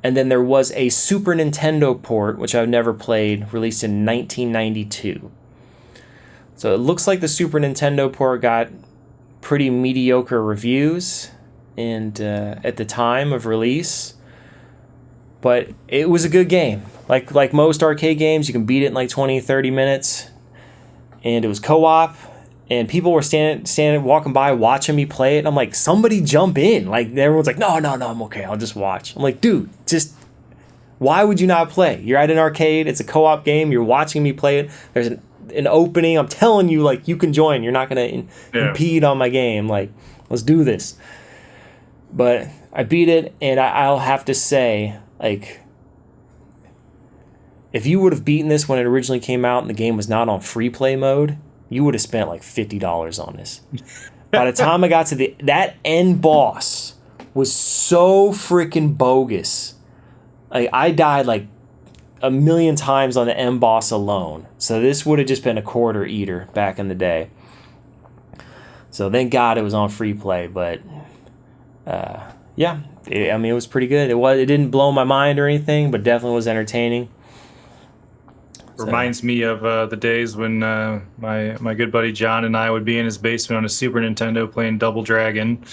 And then there was a Super Nintendo port, which I've never played, released in 1992. So it looks like the Super Nintendo port got pretty mediocre reviews and at the time of release. But it was a good game. Like most arcade games, you can beat it in like 20, 30 minutes. And it was co-op. And people were standing, walking by, watching me play it. And I'm like, somebody jump in. Like, everyone's like, no, I'm okay. I'll just watch. I'm like, dude, why would you not play? You're at an arcade. It's a co-op game. You're watching me play it. There's an opening. I'm telling you, like, you can join. You're not going to impede on my game. Like, let's do this. But I beat it, and I'll have to say, like, if you would have beaten this when it originally came out and the game was not on free play mode, you would have spent like $50 on this. By the time I got to that end boss was so freaking bogus. Like, I died like a million times on the end boss alone. So this would have just been a quarter eater back in the day. So thank God it was on free play. But it was pretty good. It didn't blow my mind or anything, but definitely was entertaining. Reminds me of the days when my good buddy John and I would be in his basement on a Super Nintendo playing Double Dragon.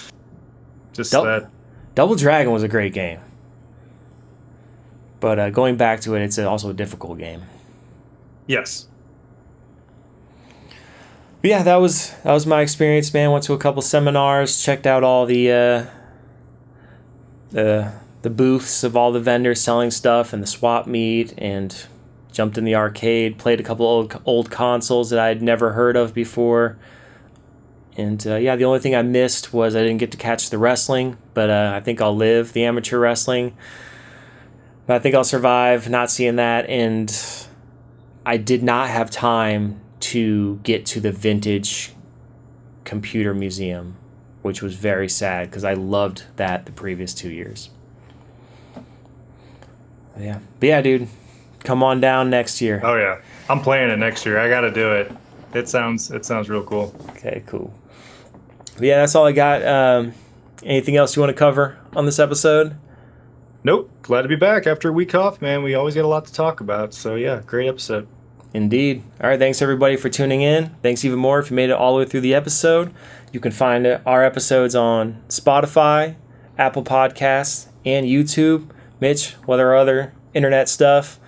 Double Dragon was a great game. But going back to it, it's also a difficult game. Yes. But yeah, that was my experience, man. Went to a couple seminars, checked out all the booths of all the vendors selling stuff and the swap meet, and jumped in the arcade, played a couple old consoles that I had never heard of before. And the only thing I missed was I didn't get to catch the wrestling, but I think I'll live the amateur wrestling. But I think I'll survive not seeing that. And I did not have time to get to the vintage computer museum, which was very sad because I loved that the previous 2 years. Yeah. But yeah, dude, come on down next year. Oh yeah, I'm playing it next year. I got to do it. It sounds real cool. Okay, cool. But yeah, that's all I got. Anything else you want to cover on this episode? Nope. Glad to be back after a week off, man. We always get a lot to talk about. So yeah, great episode. Indeed. All right, thanks everybody for tuning in. Thanks even more if you made it all the way through the episode. You can find our episodes on Spotify, Apple Podcasts, and YouTube. Mitch, what are other internet stuff?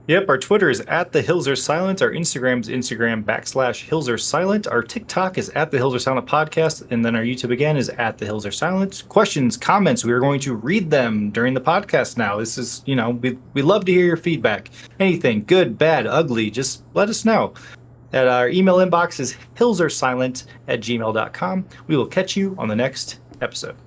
Yep, our Twitter is at the Hills Are Silent. Our Instagram is Instagram/Hills Are Silent. Our TikTok is at the Hills Are Silent Podcast. And then our YouTube again is at the Hills Are Silent. Questions, comments, we are going to read them during the podcast now. This is, we love to hear your feedback. Anything, good, bad, ugly, just let us know. And our email inbox is hillsaresilent@gmail.com. We will catch you on the next episode.